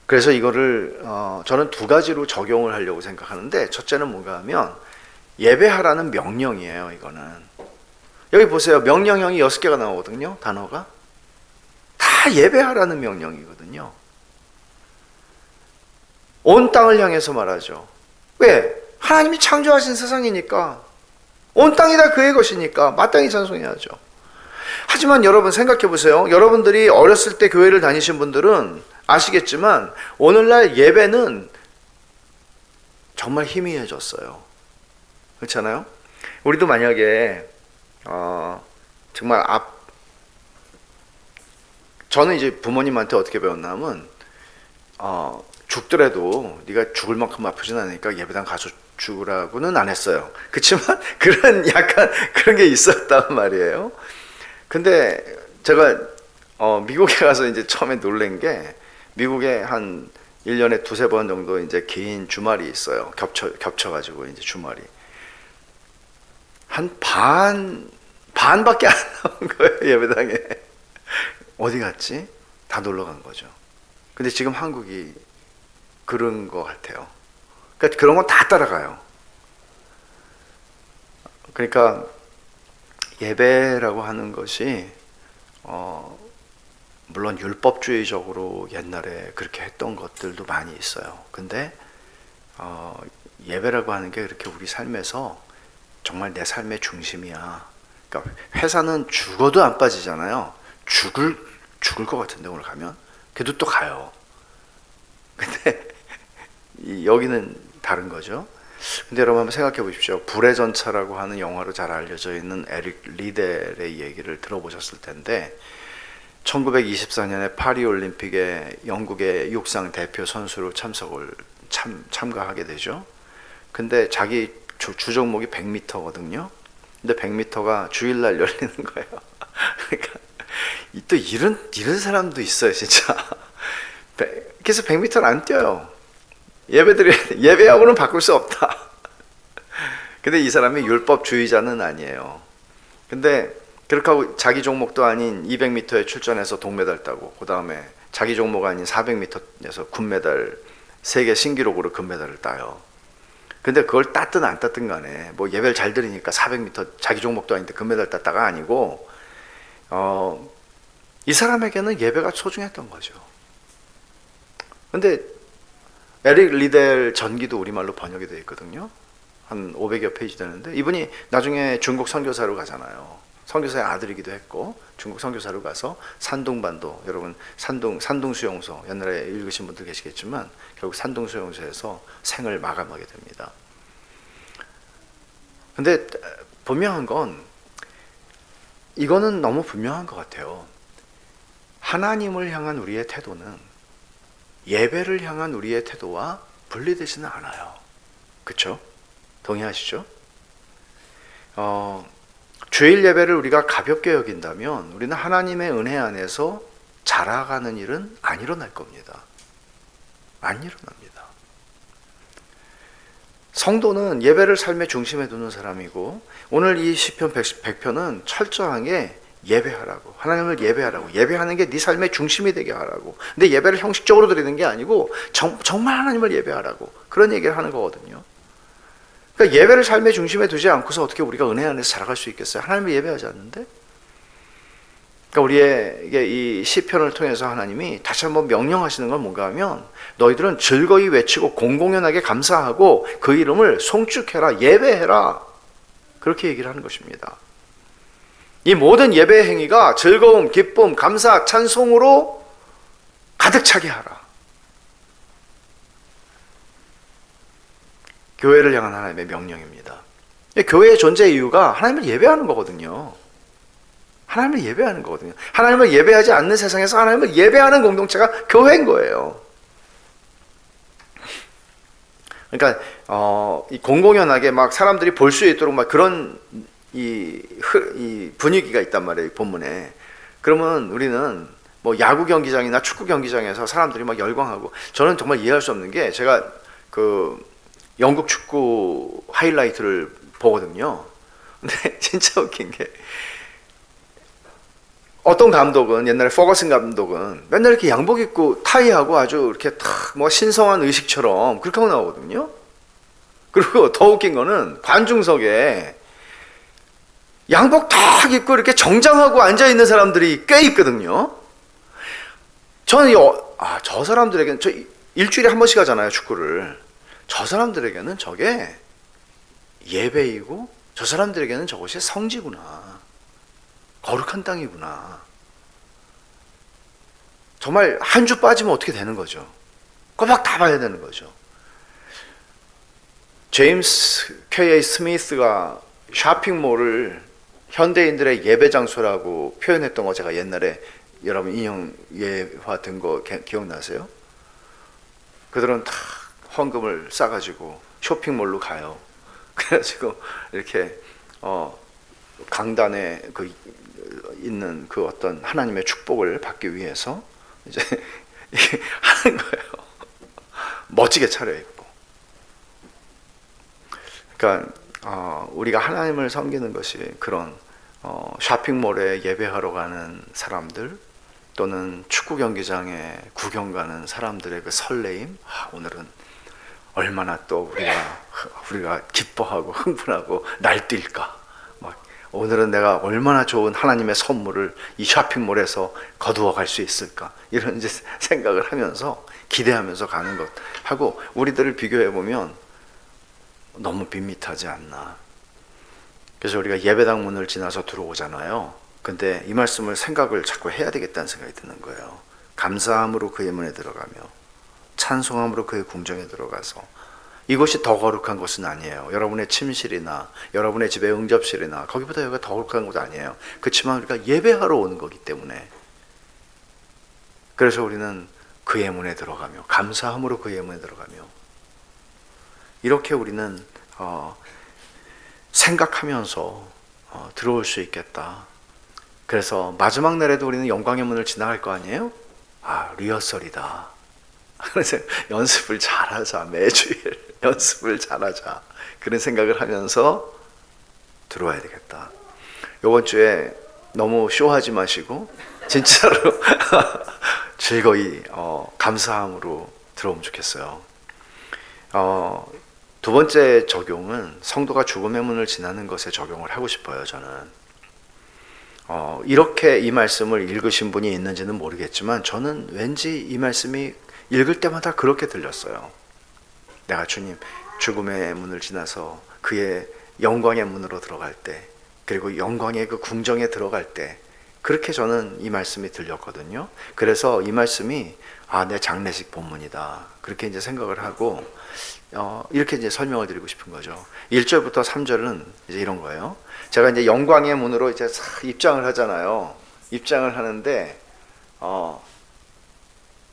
그래서 이거를 저는 두 가지로 적용을 하려고 생각하는데, 첫째는 뭔가 하면 예배하라는 명령이에요. 이거는 여기 보세요. 명령형이 6개가 나오거든요. 단어가 다 예배하라는 명령이거든요. 온 땅을 향해서 말하죠. 왜? 하나님이 창조하신 세상이니까, 온 땅이 다 그의 것이니까 마땅히 찬송해야죠. 하지만 여러분 생각해 보세요. 여러분들이 어렸을 때 교회를 다니신 분들은 아시겠지만 오늘날 예배는 정말 희미해졌어요. 그렇잖아요? 우리도 만약에 정말 저는 이제 부모님한테 어떻게 배웠냐면 죽더라도 네가 죽을 만큼 아프진 않으니까 예배당 가서 죽으라고는 안 했어요. 그렇지만 그런 약간 그런 게 있었단 말이에요. 근데 제가 미국에 가서 이제 처음에 놀란 게, 미국에 한 1년에 2-3번 정도 이제 긴 주말이 있어요. 겹쳐가지고 이제 주말이. 한 반밖에 안 나온 거예요, 예배당에. 어디 갔지? 다 놀러 간 거죠. 근데 지금 한국이 그런 것 같아요. 그러니까 그런 건 다 따라가요. 그러니까 예배라고 하는 것이 물론 율법주의적으로 옛날에 그렇게 했던 것들도 많이 있어요. 근데 예배라고 하는 게 그렇게 우리 삶에서 정말 내 삶의 중심이야. 그러니까 회사는 죽어도 안 빠지잖아요. 죽을 것 같은데 오늘 가면 그래도 또 가요. 근데 여기는 다른 거죠. 근데 여러분 한번 생각해 보십시오. 불의 전차라고 하는 영화로 잘 알려져 있는 에릭 리델의 얘기를 들어보셨을 텐데 1924년에 파리 올림픽에 영국의 육상 대표 선수로 참가하게 되죠. 근데 자기 주종목이 100m거든요. 근데 100m가 주일날 열리는 거예요. 그러니까 또 이런 사람도 있어요, 진짜. 그래서 100m를 안 뛰어요. 예배하고는 바꿀 수 없다. 근데 이 사람이 율법주의자는 아니에요. 근데 그렇게 하고 자기 종목도 아닌 200m에 출전해서 동메달 따고, 그 다음에 자기 종목 아닌 400m에서 금메달, 세계 신기록으로 금메달을 따요. 근데 그걸 땄든 안 땄든 간에 뭐 예배를 잘 들으니까 400m 자기 종목도 아닌데 금메달 땄다가 아니고 이 사람에게는 예배가 소중했던 거죠. 근데 에릭 리델 전기도 우리말로 번역이 되어 있거든요. 한 500여 페이지 되는데 이분이 나중에 중국 선교사로 가잖아요. 선교사의 아들이기도 했고 중국 선교사로 가서 산둥반도, 여러분 산둥 수용소 옛날에 읽으신 분들 계시겠지만 결국 산둥 수용소에서 생을 마감하게 됩니다. 근데 분명한 건 이거는 너무 분명한 것 같아요. 하나님을 향한 우리의 태도는 예배를 향한 우리의 태도와 분리되지는 않아요. 그렇죠? 동의하시죠? 주일 예배를 우리가 가볍게 여긴다면 우리는 하나님의 은혜 안에서 자라가는 일은 안 일어날 겁니다. 안 일어납니다. 성도는 예배를 삶의 중심에 두는 사람이고 오늘 이 시편 100편은 철저하게 예배하라고, 하나님을 예배하라고, 예배하는 게 네 삶의 중심이 되게 하라고. 근데 예배를 형식적으로 드리는 게 아니고 정말 하나님을 예배하라고, 그런 얘기를 하는 거거든요. 그러니까 예배를 삶의 중심에 두지 않고서 어떻게 우리가 은혜 안에서 자라갈 수 있겠어요? 하나님을 예배하지 않는데? 그러니까 우리에게 이 시편을 통해서 하나님이 다시 한번 명령하시는 건 뭔가 하면 너희들은 즐거이 외치고 공공연하게 감사하고 그 이름을 송축해라, 예배해라, 그렇게 얘기를 하는 것입니다. 이 모든 예배 행위가 즐거움, 기쁨, 감사, 찬송으로 가득 차게 하라. 교회를 향한 하나님의 명령입니다. 교회의 존재 이유가 하나님을 예배하는 거거든요. 하나님을 예배하는 거거든요. 하나님을 예배하지 않는 세상에서 하나님을 예배하는 공동체가 교회인 거예요. 그러니까 이 공공연하게 막 사람들이 볼 수 있도록 막 그런 이 분위기가 있단 말이에요, 본문에. 그러면 우리는 뭐 야구 경기장이나 축구 경기장에서 사람들이 막 열광하고, 저는 정말 이해할 수 없는 게 제가 그 영국 축구 하이라이트를 보거든요. 근데 진짜 웃긴 게 어떤 감독은, 옛날에 퍼거슨 감독은 맨날 이렇게 양복 입고 타이하고 아주 이렇게 탁 뭐 신성한 의식처럼 그렇게 하고 나오거든요. 그리고 더 웃긴 거는 관중석에 양복 탁 입고 이렇게 정장하고 앉아 있는 사람들이 꽤 있거든요. 저는 저 사람들에게는, 저 일주일에 한 번씩 하잖아요, 축구를. 저 사람들에게는 저게 예배이고 저 사람들에게는 저것이 성지구나, 거룩한 땅이구나. 정말 한 주 빠지면 어떻게 되는 거죠? 꼬박 다 봐야 되는 거죠. 제임스 K.A. 스미스가 쇼핑몰을 현대인들의 예배 장소라고 표현했던 거 제가 옛날에 여러분 인용 예화 든 거 기억나세요? 그들은 다 헌금을 싸가지고 쇼핑몰로 가요. 그래가지고 이렇게 강단에 그 있는 그 어떤 하나님의 축복을 받기 위해서 이제 하는 거예요. 멋지게 차려입고. 그러니까 우리가 하나님을 섬기는 것이 그런 쇼핑몰에 예배하러 가는 사람들, 또는 축구 경기장에 구경 가는 사람들의 그 설레임, 오늘은 얼마나 또 우리가 기뻐하고 흥분하고 날뛸까, 오늘은 내가 얼마나 좋은 하나님의 선물을 이 쇼핑몰에서 거두어 갈 수 있을까, 이런 이제 생각을 하면서 기대하면서 가는 것하고 우리들을 비교해 보면 너무 밋밋하지 않나. 그래서 우리가 예배당 문을 지나서 들어오잖아요. 근데 이 말씀을 생각을 자꾸 해야 되겠다는 생각이 드는 거예요. 감사함으로 그의 문에 들어가며 찬송함으로 그의 궁정에 들어가서, 이것이 더 거룩한 것은 아니에요. 여러분의 침실이나 여러분의 집의 응접실이나 거기보다 여기가 더 거룩한 것도 아니에요. 그렇지만 우리가 예배하러 오는 거기 때문에, 그래서 우리는 그의 문에 들어가며 감사함으로 그의 문에 들어가며, 이렇게 우리는 생각하면서 들어올 수 있겠다. 그래서 마지막 날에도 우리는 영광의 문을 지나갈 거 아니에요? 리허설이다. 그래서 연습을 잘하자. 매주일 연습을 잘하자. 그런 생각을 하면서 들어와야 되겠다. 이번 주에 너무 쇼하지 마시고 진짜로 즐거이 감사함으로 들어오면 좋겠어요. 두 번째 적용은 성도가 죽음의 문을 지나는 것에 적용을 하고 싶어요. 저는 이렇게 이 말씀을 읽으신 분이 있는지는 모르겠지만, 저는 왠지 이 말씀이 읽을 때마다 그렇게 들렸어요. 내가 주님 죽음의 문을 지나서 그의 영광의 문으로 들어갈 때, 그리고 영광의 그 궁정에 들어갈 때, 그렇게 저는 이 말씀이 들렸거든요. 그래서 이 말씀이 내 장례식 본문이다, 그렇게 이제 생각을 하고 이렇게 이제 설명을 드리고 싶은 거죠. 1절부터 3절은 이제 이런 거예요. 제가 이제 영광의 문으로 이제 입장을 하잖아요. 입장을 하는데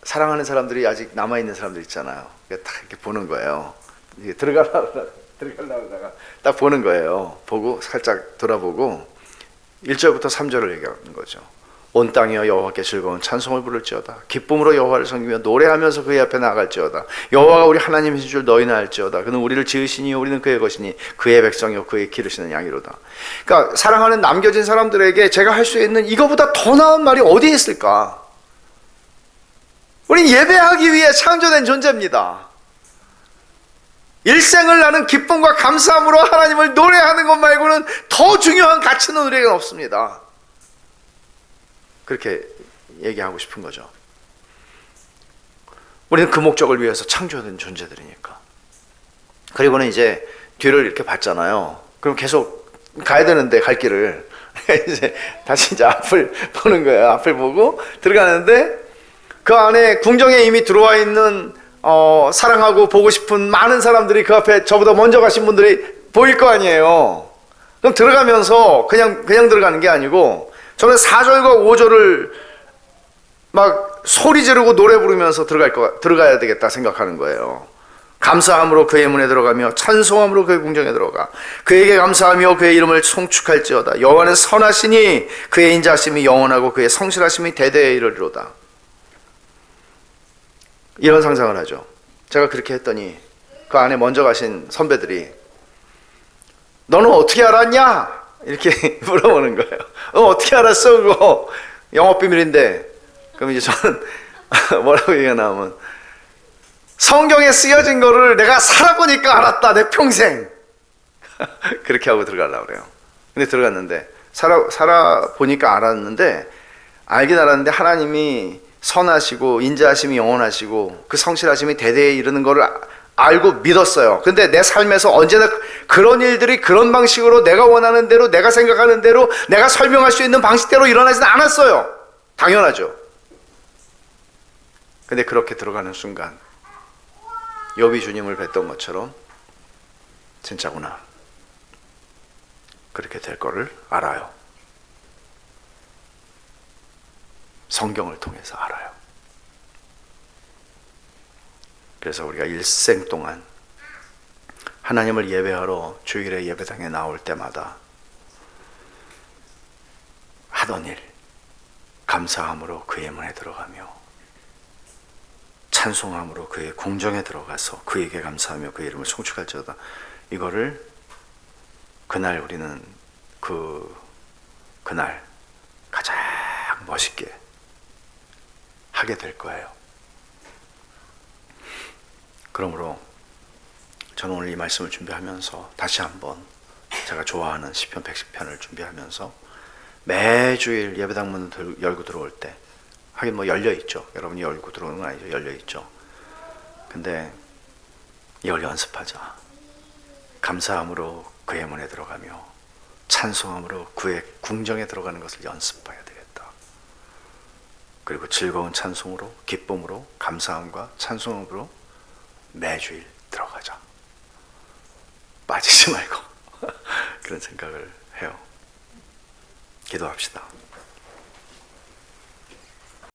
사랑하는 사람들이 아직 남아 있는 사람들 있잖아요. 딱 이렇게 보는 거예요. 들어가려다가 딱 보는 거예요. 보고 살짝 돌아보고 1절부터 3절을 얘기하는 거죠. 온 땅이여 여호와께 즐거운 찬송을 부를지어다. 기쁨으로 여호와를 섬기며 노래하면서 그의 앞에 나아갈지어다. 여호와가 우리 하나님이신 줄 너희는 알지어다. 그는 우리를 지으시니 우리는 그의 것이니 그의 백성이요 그의 기르시는 양이로다. 그러니까 사랑하는 남겨진 사람들에게 제가 할 수 있는 이거보다 더 나은 말이 어디에 있을까? 우린 예배하기 위해 창조된 존재입니다. 일생을 나는 기쁨과 감사함으로 하나님을 노래하는 것 말고는 더 중요한 가치는 우리에게는 없습니다. 그렇게 얘기하고 싶은 거죠. 우리는 그 목적을 위해서 창조된 존재들이니까. 그리고는 이제 뒤를 이렇게 봤잖아요. 그럼 계속 가야 되는데 갈 길을 이제 다시 이제 앞을 보는 거예요. 앞을 보고 들어가는데 그 안에 궁정에 이미 들어와 있는 사랑하고 보고 싶은 많은 사람들이 그 앞에 저보다 먼저 가신 분들이 보일 거 아니에요. 그럼 들어가면서 그냥 들어가는 게 아니고, 저는 4절과 5절을 막 소리 지르고 노래 부르면서 들어가야 되겠다 생각하는 거예요. 감사함으로 그의 문에 들어가며 찬송함으로 그의 궁정에 들어가 그에게 감사하며 그의 이름을 송축할지어다. 여호와는 선하시니 그의 인자하심이 영원하고 그의 성실하심이 대대에 이르리로다. 이런 상상을 하죠. 제가 그렇게 했더니 그 안에 먼저 가신 선배들이 너는 어떻게 알았냐? 이렇게 물어보는 거예요. 어떻게 알았어? 그거 영업비밀인데. 그럼 이제 저는 뭐라고 얘기가 나오면, 성경에 쓰여진 거를 내가 살아보니까 알았다, 내 평생. 그렇게 하고 들어가려고 그래요. 근데 들어갔는데 살아보니까 알았는데, 알긴 알았는데 하나님이 선하시고 인자하심이 영원하시고 그 성실하심이 대대에 이르는 거를 알고 믿었어요. 근데 내 삶에서 언제나 그런 일들이 그런 방식으로 내가 원하는 대로, 내가 생각하는 대로, 내가 설명할 수 있는 방식대로 일어나지는 않았어요. 당연하죠. 근데 그렇게 들어가는 순간 욥이 주님을 뵀던 것처럼 진짜구나, 그렇게 될 거를 알아요. 성경을 통해서 알아요. 그래서 우리가 일생 동안 하나님을 예배하러 주일에 예배당에 나올 때마다 하던 일, 감사함으로 그의 문에 들어가며 찬송함으로 그의 궁정에 들어가서 그에게 감사하며 그의 이름을 송축할지어다. 이거를 그날 우리는 그날 가장 멋있게 하게 될 거예요. 그러므로 저는 오늘 이 말씀을 준비하면서 다시 한번 제가 좋아하는 시편 110편을 준비하면서 매주일 예배당 문 열고 들어올 때, 하긴 뭐 열려 있죠. 여러분이 열고 들어오는 건 아니죠. 열려 있죠. 근데 이걸 연습하자. 감사함으로 그의 문에 들어가며 찬송함으로 그의 궁정에 들어가는 것을 연습해야 되겠다. 그리고 즐거운 찬송으로, 기쁨으로, 감사함과 찬송함으로 매주일 들어가자. 빠지지 말고 그런 생각을 해요. 기도합시다.